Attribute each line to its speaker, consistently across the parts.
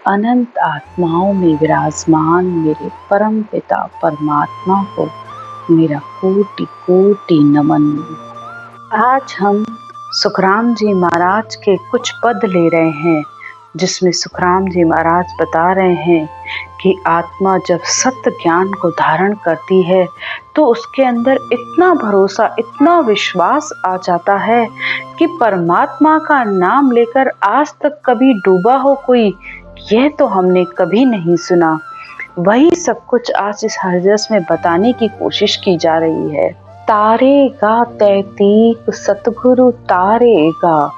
Speaker 1: अनंत आत्माओं में विराजमान मेरे परम पिता परमात्मा को मेरा कोटि कोटि नमन। आज हम सुखराम जी महाराज के कुछ पद ले रहे हैं, जिसमें सुखराम जी महाराज बता रहे हैं कि आत्मा जब सत्य ज्ञान को धारण करती है तो उसके अंदर इतना भरोसा, इतना विश्वास आ जाता है कि परमात्मा का नाम लेकर आज तक कभी डूबा हो कोई, यह तो हमने कभी नहीं सुना। वही सब कुछ आज इस हरजस में बताने की कोशिश की जा रही है। तारेगा तैतीक सतगुरु तारेगा,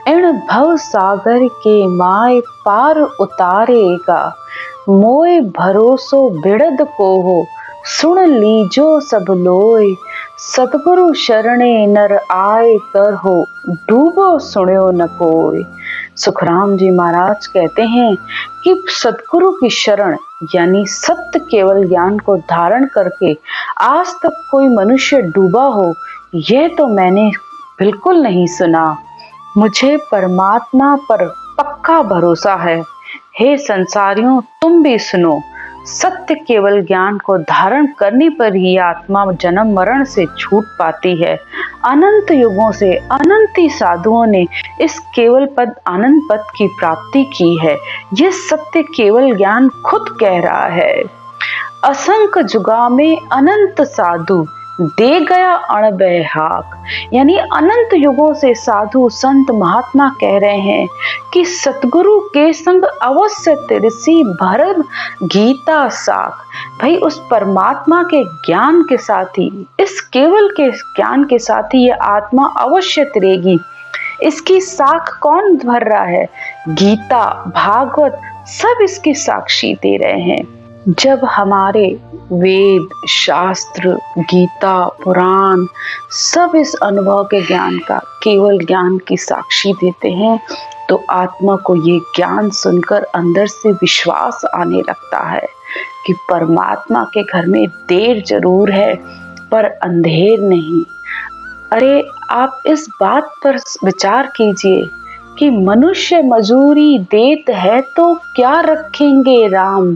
Speaker 1: इन भव सागर के माय पार उतारेगा। मोय भरोसो बिड़द को हो, सुन लीजो सब लोय। सतगुरु शरणे नर आए कर हो, डूबो सुन्यो न कोय। सुखराम जी महाराज कहते हैं कि सतगुरु की शरण यानी सत्य केवल ज्ञान को धारण करके आज तक कोई मनुष्य डूबा हो, यह तो मैंने बिल्कुल नहीं सुना। मुझे परमात्मा पर पक्का भरोसा है। हे संसारियों, तुम भी सुनो, सत्य केवल ज्ञान को धारण करने पर ही आत्मा जन्म मरण से छूट पाती है। अनंत युगों से अनंत ही साधुओं ने इस केवल पद आनंद पद की प्राप्ति की है। यह सत्य केवल ज्ञान खुद कह रहा है। असंख्य जुगा में अनंत साधु दे गया अणबह हाक, यानी अनंत युगों से साधु संत महात्मा कह रहे हैं कि सतगुरु के संग अवश्य तिरसी भरम गीता साख। भाई उस परमात्मा के ज्ञान के साथ ही, इस केवल के ज्ञान के साथ ही यह आत्मा अवश्य तिरेगी। इसकी साख कौन भर रहा है? गीता, भागवत सब इसकी साक्षी दे रहे हैं। जब हमारे वेद, शास्त्र, गीता, पुराण सब इस अनुभव के ज्ञान का, केवल ज्ञान की साक्षी देते हैं, तो आत्मा को ये ज्ञान सुनकर अंदर से विश्वास आने लगता है कि परमात्मा के घर में देर जरूर है पर अंधेर नहीं। अरे आप इस बात पर विचार कीजिए कि मनुष्य मजूरी देत है तो क्या रखेंगे राम।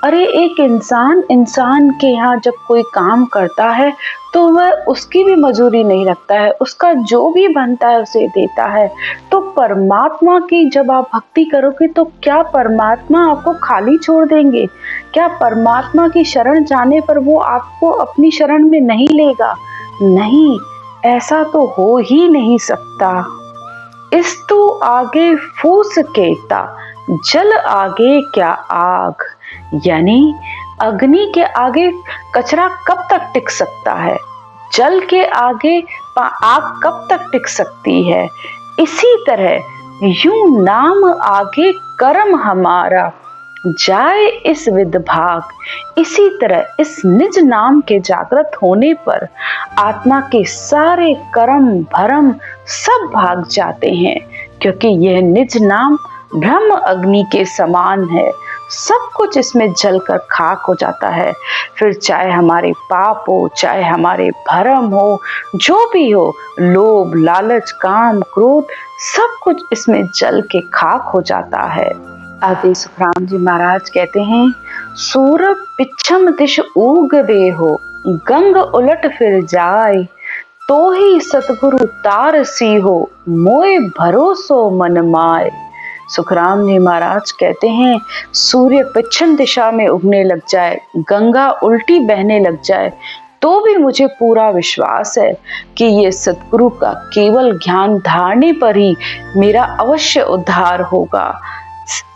Speaker 1: अरे एक इंसान के यहाँ जब कोई काम करता है तो वह उसकी भी मजूरी नहीं रखता है, उसका जो भी बनता है उसे देता है। तो परमात्मा की जब आप भक्ति करोगे तो क्या परमात्मा आपको खाली छोड़ देंगे? क्या परमात्मा की शरण जाने पर वो आपको अपनी शरण में नहीं लेगा? नहीं, ऐसा तो हो ही नहीं सकता। इस तो आगे फूस केता, जल आगे क्या आग, यानी अग्नि के आगे कचरा कब तक टिक सकता है? जल के आगे आग कब तक टिक सकती है? इसी तरह यूं नाम आगे कर्म हमारा, जाए इस विदभाग। इसी तरह इस निज नाम के जागृत होने पर आत्मा के सारे कर्म भरम सब भाग जाते हैं, क्योंकि यह निज नाम ब्रह्म अग्नि के समान है। सब कुछ इसमें जलकर खाक हो जाता है। फिर चाहे हमारे पाप हो, चाहे हमारे भरम हो, जो भी हो, लोभ, लालच, काम, क्रोध, सब कुछ इसमें जल के खाक हो जाता है। आगे सुखराम जी महाराज कहते हैं, सूरभ पिछम दिश उगवे हो, गंग उलट फिर जाए। तो ही सतगुरु तारसी हो, मोए भरोसो मन माय। सुखराम जी महाराज कहते हैं, सूर्य पश्चिम दिशा में उगने लग जाए, गंगा उल्टी बहने लग जाए, तो भी मुझे पूरा विश्वास है कि ये सतगुरु का केवल ज्ञान धारने पर ही मेरा अवश्य उद्धार होगा।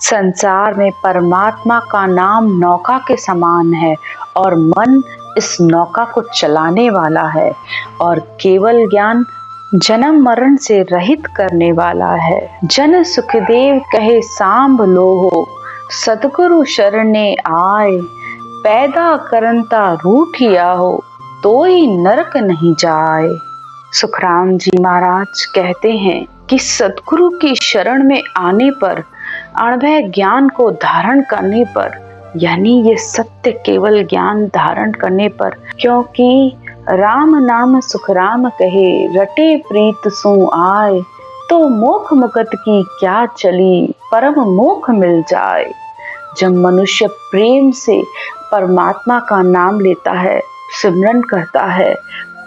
Speaker 1: संसार में परमात्मा का नाम नौका के समान है और मन इस नौका को चलाने वाला है, और केवल ज्ञान जन्म मरण से रहित करने वाला है। जन सुखदेव कहे सांभ लोहो, सतगुरु शरणे आए। पैदा करंता रूठिया हो, तो ही नरक नहीं जाए। सुखराम जी महाराज कहते हैं कि सतगुरु की शरण में आने पर, अणभय ज्ञान को धारण करने पर, यानी ये सत्य केवल ज्ञान धारण करने पर, क्योंकि राम नाम सुखराम कहे, रटे प्रीत सु आए। तो मोख मुकत की क्या चली, परम मोख मिल जाए। जब मनुष्य प्रेम से परमात्मा का नाम लेता है, सिमरन करता है,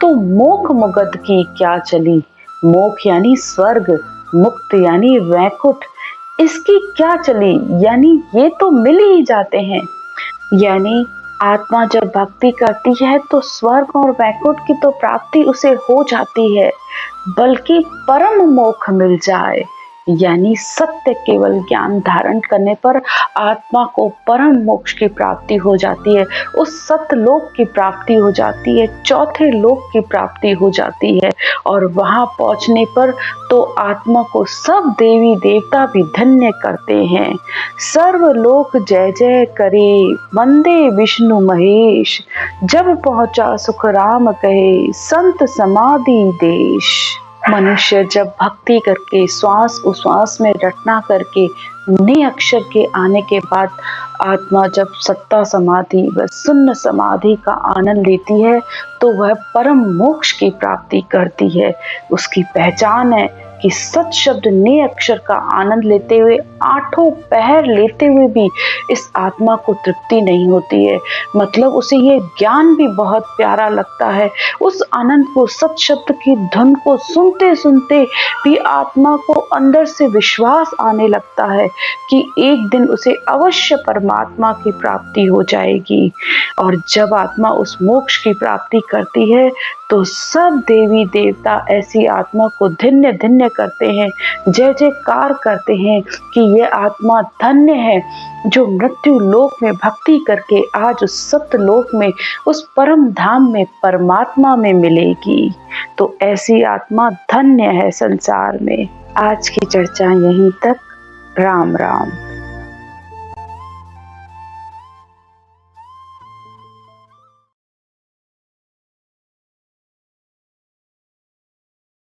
Speaker 1: तो मोक्ष मुगद की क्या चली। मोक्ष यानी स्वर्ग, मुक्त यानी वैकुंठ, इसकी क्या चली, यानी ये तो मिल ही जाते हैं। यानी आत्मा जब भक्ति करती है तो स्वर्ग और वैकुंठ की तो प्राप्ति उसे हो जाती है, बल्कि परम मोक्ष मिल जाए, यानी सत्य केवल ज्ञान धारण करने पर आत्मा को परम मोक्ष की प्राप्ति हो जाती है, उस सत्य लोक की प्राप्ति हो जाती है, चौथे लोक की प्राप्ति हो जाती है। और वहां पहुंचने पर तो आत्मा को सब देवी देवता भी धन्य करते हैं। सर्वलोक जय जय करे, वंदे विष्णु महेश, जब पहुंचा सुख राम कहे, संत समाधि देश। मनुष्य जब भक्ति करके श्वास उश्वास में रटना करके ने अक्षर के आने के बाद आत्मा जब सत्ता समाधि व शून्य समाधि का आनंद लेती है तो वह परम मोक्ष की प्राप्ति करती है। उसकी पहचान है कि सत शब्द ने अक्षर का आनंद लेते हुए, आठों पहर लेते हुए भी इस आत्मा को तृप्ति नहीं होती है। मतलब उसे ये ज्ञान भी बहुत प्यारा लगता है। उस आनंद को, सत शब्द की धुन को सुनते सुनते भी आत्मा को अंदर से विश्वास आने लगता है कि एक दिन उसे अवश्य परमात्मा की प्राप्ति हो जाएगी। और जब आत्मा उस मोक्ष की प्राप्ति करती है तो सब देवी देवता ऐसी आत्मा को धन्य धन्य करते हैं, जय जयकार करते हैं कि ये आत्मा धन्य है जो मृत्यु लोक में भक्ति करके आज उस सत्य लोक में, उस परम धाम में, परमात्मा में मिलेगी। तो ऐसी आत्मा धन्य है संसार में। आज की चर्चा यहीं तक। राम राम।